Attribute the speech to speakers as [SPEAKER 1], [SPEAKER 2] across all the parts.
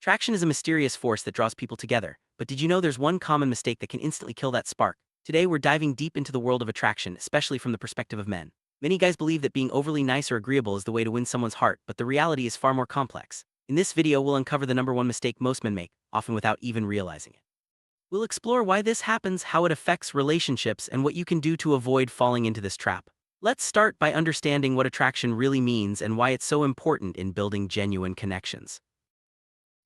[SPEAKER 1] Traction is a mysterious force that draws people together, but did you know there's one common mistake that can instantly kill that spark? Today we're diving deep into the world of attraction, especially from the perspective of men. Many guys believe that being overly nice or agreeable is the way to win someone's heart, but the reality is far more complex. In this video, we'll uncover the number one mistake most men make, often without even realizing it. We'll explore why this happens, how it affects relationships, and what you can do to avoid falling into this trap. Let's start by understanding what attraction really means and why it's so important in building genuine connections.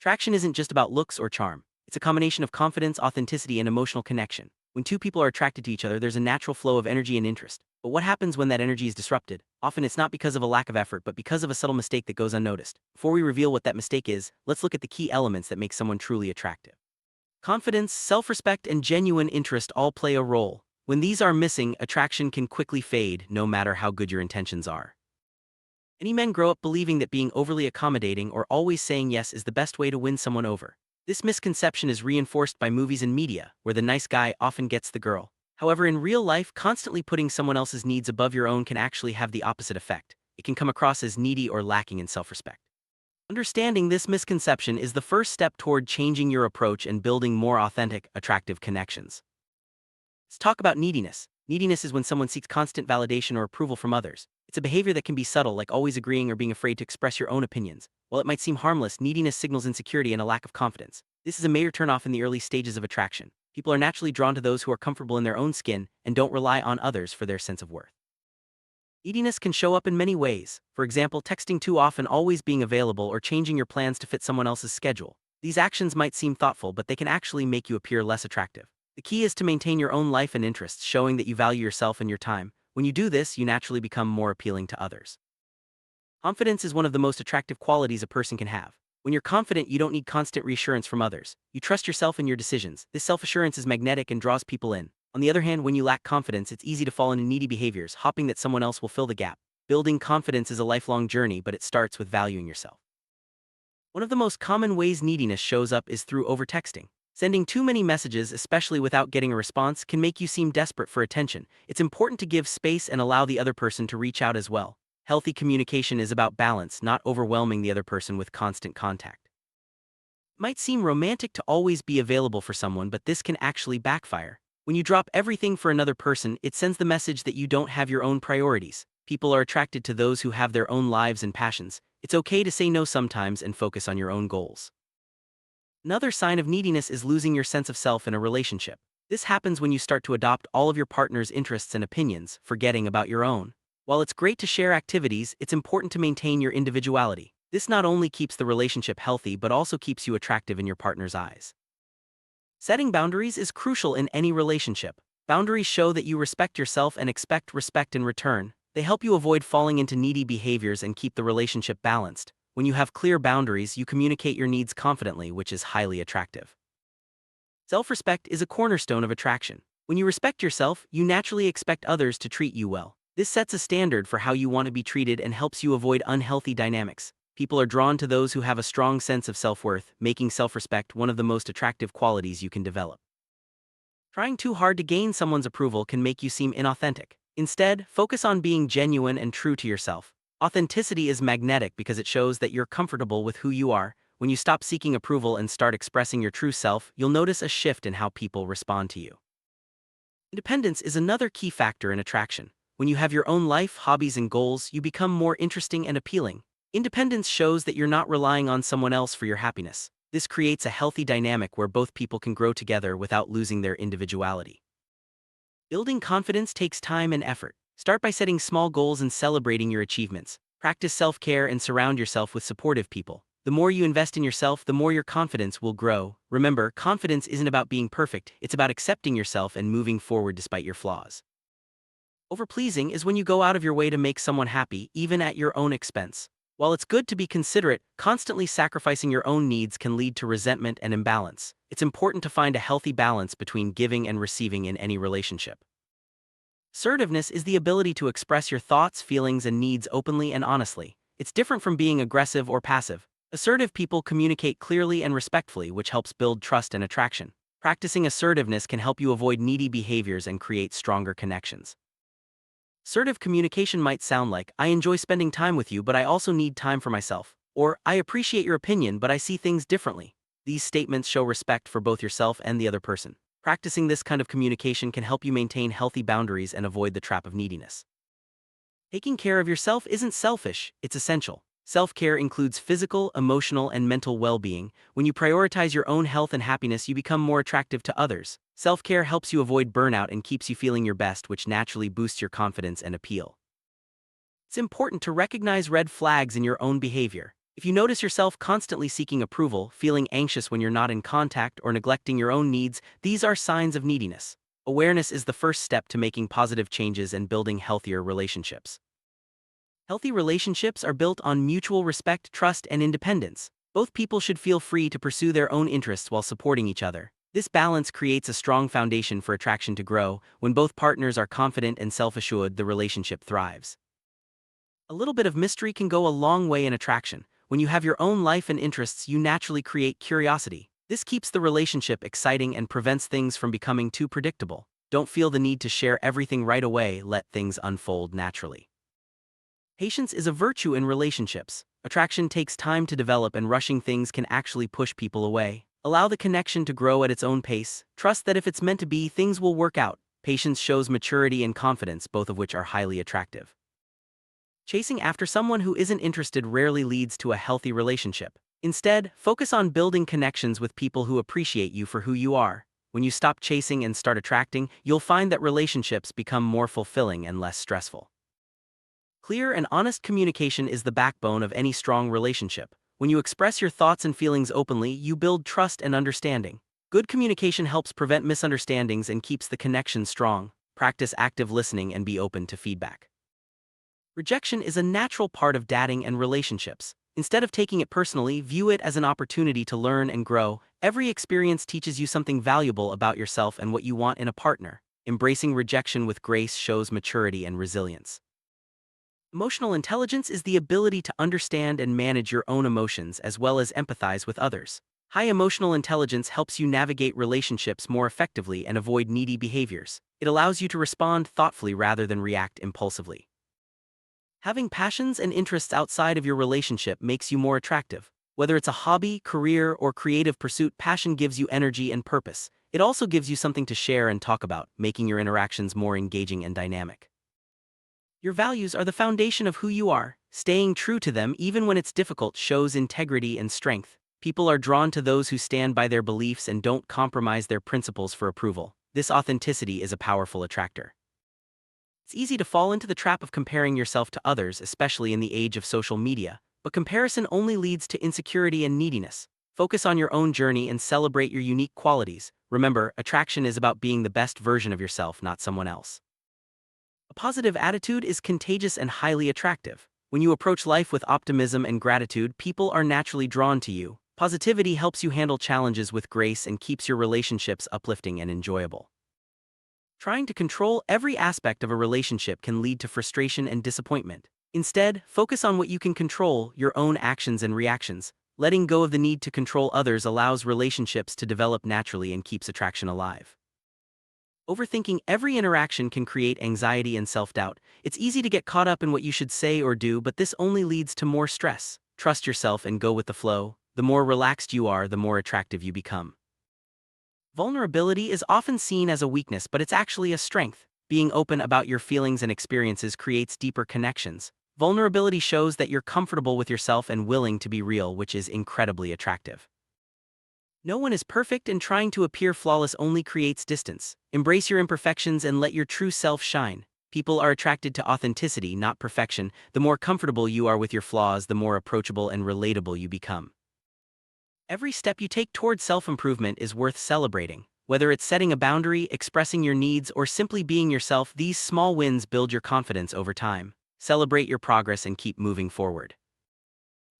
[SPEAKER 1] Attraction isn't just about looks or charm. It's a combination of confidence, authenticity, and emotional connection. When two people are attracted to each other, there's a natural flow of energy and interest. But what happens when that energy is disrupted? Often it's not because of a lack of effort, but because of a subtle mistake that goes unnoticed. Before we reveal what that mistake is, let's look at the key elements that make someone truly attractive. Confidence, self-respect, and genuine interest all play a role. When these are missing, attraction can quickly fade, no matter how good your intentions are. Many men grow up believing that being overly accommodating or always saying yes is the best way to win someone over. This misconception is reinforced by movies and media, where the nice guy often gets the girl. However, in real life, constantly putting someone else's needs above your own can actually have the opposite effect. It can come across as needy or lacking in self-respect. Understanding this misconception is the first step toward changing your approach and building more authentic, attractive connections. Let's talk about neediness. Neediness is when someone seeks constant validation or approval from others. It's a behavior that can be subtle, like always agreeing or being afraid to express your own opinions. While it might seem harmless, neediness signals insecurity and a lack of confidence. This is a major turnoff in the early stages of attraction. People are naturally drawn to those who are comfortable in their own skin and don't rely on others for their sense of worth. Neediness can show up in many ways. For example, texting too often, always being available, or changing your plans to fit someone else's schedule. These actions might seem thoughtful, but they can actually make you appear less attractive. The key is to maintain your own life and interests, showing that you value yourself and your time. When you do this, you naturally become more appealing to others. Confidence is one of the most attractive qualities a person can have. When you're confident, you don't need constant reassurance from others. You trust yourself and your decisions. This self-assurance is magnetic and draws people in. On the other hand, when you lack confidence, it's easy to fall into needy behaviors, hoping that someone else will fill the gap. Building confidence is a lifelong journey, but it starts with valuing yourself. One of the most common ways neediness shows up is through overtexting. Sending too many messages, especially without getting a response, can make you seem desperate for attention. It's important to give space and allow the other person to reach out as well. Healthy communication is about balance, not overwhelming the other person with constant contact. It might seem romantic to always be available for someone, but this can actually backfire. When you drop everything for another person, it sends the message that you don't have your own priorities. People are attracted to those who have their own lives and passions. It's okay to say no sometimes and focus on your own goals. Another sign of neediness is losing your sense of self in a relationship. This happens when you start to adopt all of your partner's interests and opinions, forgetting about your own. While it's great to share activities, it's important to maintain your individuality. This not only keeps the relationship healthy but also keeps you attractive in your partner's eyes. Setting boundaries is crucial in any relationship. Boundaries show that you respect yourself and expect respect in return. They help you avoid falling into needy behaviors and keep the relationship balanced. When you have clear boundaries, you communicate your needs confidently, which is highly attractive. Self-respect is a cornerstone of attraction. When you respect yourself, you naturally expect others to treat you well. This sets a standard for how you want to be treated and helps you avoid unhealthy dynamics. People are drawn to those who have a strong sense of self-worth, making self-respect one of the most attractive qualities you can develop. Trying too hard to gain someone's approval can make you seem inauthentic. Instead, focus on being genuine and true to yourself. Authenticity is magnetic because it shows that you're comfortable with who you are. When you stop seeking approval and start expressing your true self, you'll notice a shift in how people respond to you. Independence is another key factor in attraction. When you have your own life, hobbies, and goals, you become more interesting and appealing. Independence shows that you're not relying on someone else for your happiness. This creates a healthy dynamic where both people can grow together without losing their individuality. Building confidence takes time and effort. Start by setting small goals and celebrating your achievements. Practice self-care and surround yourself with supportive people. The more you invest in yourself, the more your confidence will grow. Remember, confidence isn't about being perfect, it's about accepting yourself and moving forward despite your flaws. Overpleasing is when you go out of your way to make someone happy, even at your own expense. While it's good to be considerate, constantly sacrificing your own needs can lead to resentment and imbalance. It's important to find a healthy balance between giving and receiving in any relationship. Assertiveness is the ability to express your thoughts, feelings, and needs openly and honestly. It's different from being aggressive or passive. Assertive people communicate clearly and respectfully, which helps build trust and attraction. Practicing assertiveness can help you avoid needy behaviors and create stronger connections. Assertive communication might sound like, "I enjoy spending time with you, but I also need time for myself." Or, I appreciate your opinion, but I see things differently. These statements show respect for both yourself and the other person. Practicing this kind of communication can help you maintain healthy boundaries and avoid the trap of neediness. Taking care of yourself isn't selfish, it's essential. Self-care includes physical, emotional, and mental well-being. When you prioritize your own health and happiness, you become more attractive to others. Self-care helps you avoid burnout and keeps you feeling your best, which naturally boosts your confidence and appeal. It's important to recognize red flags in your own behavior. If you notice yourself constantly seeking approval, feeling anxious when you're not in contact, or neglecting your own needs, these are signs of neediness. Awareness is the first step to making positive changes and building healthier relationships. Healthy relationships are built on mutual respect, trust, and independence. Both people should feel free to pursue their own interests while supporting each other. This balance creates a strong foundation for attraction to grow. When both partners are confident and self-assured, the relationship thrives. A little bit of mystery can go a long way in attraction. When you have your own life and interests, you naturally create curiosity. This keeps the relationship exciting and prevents things from becoming too predictable. Don't feel the need to share everything right away, let things unfold naturally. Patience is a virtue in relationships. Attraction takes time to develop, and rushing things can actually push people away. Allow the connection to grow at its own pace. Trust that if it's meant to be, things will work out. Patience shows maturity and confidence, both of which are highly attractive. Chasing after someone who isn't interested rarely leads to a healthy relationship. Instead, focus on building connections with people who appreciate you for who you are. When you stop chasing and start attracting, you'll find that relationships become more fulfilling and less stressful. Clear and honest communication is the backbone of any strong relationship. When you express your thoughts and feelings openly, you build trust and understanding. Good communication helps prevent misunderstandings and keeps the connection strong. Practice active listening and be open to feedback. Rejection is a natural part of dating and relationships. Instead of taking it personally, view it as an opportunity to learn and grow. Every experience teaches you something valuable about yourself and what you want in a partner. Embracing rejection with grace shows maturity and resilience. Emotional intelligence is the ability to understand and manage your own emotions as well as empathize with others. High emotional intelligence helps you navigate relationships more effectively and avoid needy behaviors. It allows you to respond thoughtfully rather than react impulsively. Having passions and interests outside of your relationship makes you more attractive. Whether it's a hobby, career, or creative pursuit, passion gives you energy and purpose. It also gives you something to share and talk about, making your interactions more engaging and dynamic. Your values are the foundation of who you are. Staying true to them even when it's difficult shows integrity and strength. People are drawn to those who stand by their beliefs and don't compromise their principles for approval. This authenticity is a powerful attractor. It's easy to fall into the trap of comparing yourself to others, especially in the age of social media, but comparison only leads to insecurity and neediness. Focus on your own journey and celebrate your unique qualities. Remember, attraction is about being the best version of yourself, not someone else. A positive attitude is contagious and highly attractive. When you approach life with optimism and gratitude, people are naturally drawn to you. Positivity helps you handle challenges with grace and keeps your relationships uplifting and enjoyable. Trying to control every aspect of a relationship can lead to frustration and disappointment. Instead, focus on what you can control, your own actions and reactions. Letting go of the need to control others allows relationships to develop naturally and keeps attraction alive. Overthinking every interaction can create anxiety and self-doubt. It's easy to get caught up in what you should say or do, but this only leads to more stress. Trust yourself and go with the flow. The more relaxed you are, the more attractive you become. Vulnerability is often seen as a weakness, but it's actually a strength. Being open about your feelings and experiences creates deeper connections. Vulnerability shows that you're comfortable with yourself and willing to be real, which is incredibly attractive. No one is perfect, and trying to appear flawless only creates distance. Embrace your imperfections and let your true self shine. People are attracted to authenticity, not perfection. The more comfortable you are with your flaws, the more approachable and relatable you become. Every step you take towards self-improvement is worth celebrating. Whether it's setting a boundary, expressing your needs, or simply being yourself, these small wins build your confidence over time. Celebrate your progress and keep moving forward.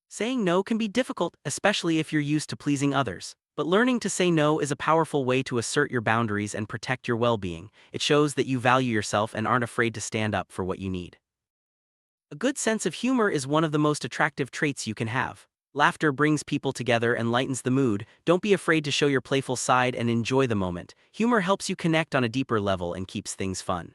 [SPEAKER 1] Saying no can be difficult, especially if you're used to pleasing others. But learning to say no is a powerful way to assert your boundaries and protect your well-being. It shows that you value yourself and aren't afraid to stand up for what you need. A good sense of humor is one of the most attractive traits you can have. Laughter brings people together and lightens the mood. Don't be afraid to show your playful side and enjoy the moment. Humor helps you connect on a deeper level and keeps things fun.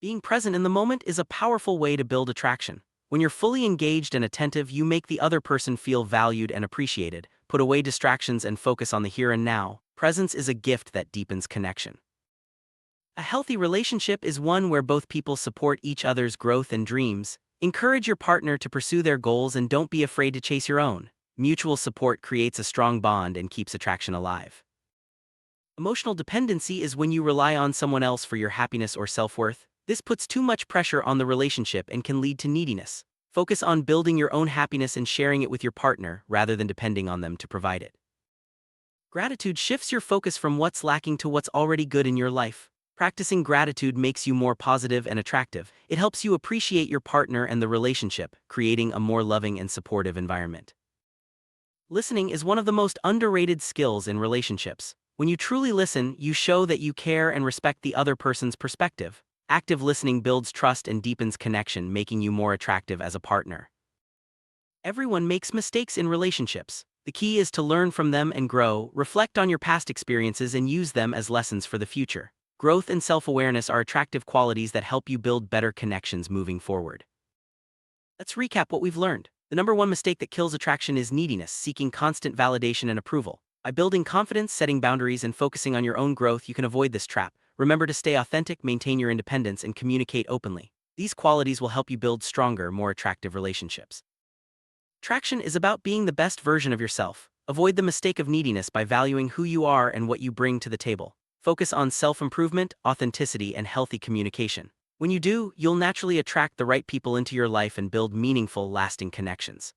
[SPEAKER 1] Being present in the moment is a powerful way to build attraction. When you're fully engaged and attentive, you make the other person feel valued and appreciated. Put away distractions and focus on the here and now. Presence is a gift that deepens connection. A healthy relationship is one where both people support each other's growth and dreams. Encourage your partner to pursue their goals and don't be afraid to chase your own. Mutual support creates a strong bond and keeps attraction alive. Emotional dependency is when you rely on someone else for your happiness or self-worth. This puts too much pressure on the relationship and can lead to neediness. Focus on building your own happiness and sharing it with your partner rather than depending on them to provide it. Gratitude shifts your focus from what's lacking to what's already good in your life. Practicing gratitude makes you more positive and attractive. It helps you appreciate your partner and the relationship, creating a more loving and supportive environment. Listening is one of the most underrated skills in relationships. When you truly listen, you show that you care and respect the other person's perspective. Active listening builds trust and deepens connection, making you more attractive as a partner. Everyone makes mistakes in relationships. The key is to learn from them and grow. Reflect on your past experiences and use them as lessons for the future. Growth and self-awareness are attractive qualities that help you build better connections moving forward. Let's recap what we've learned. The number one mistake that kills attraction is neediness, seeking constant validation and approval. By building confidence, setting boundaries, and focusing on your own growth, you can avoid this trap. Remember to stay authentic, maintain your independence, and communicate openly. These qualities will help you build stronger, more attractive relationships. Attraction is about being the best version of yourself. Avoid the mistake of neediness by valuing who you are and what you bring to the table. Focus on self-improvement, authenticity, and healthy communication. When you do, you'll naturally attract the right people into your life and build meaningful, lasting connections.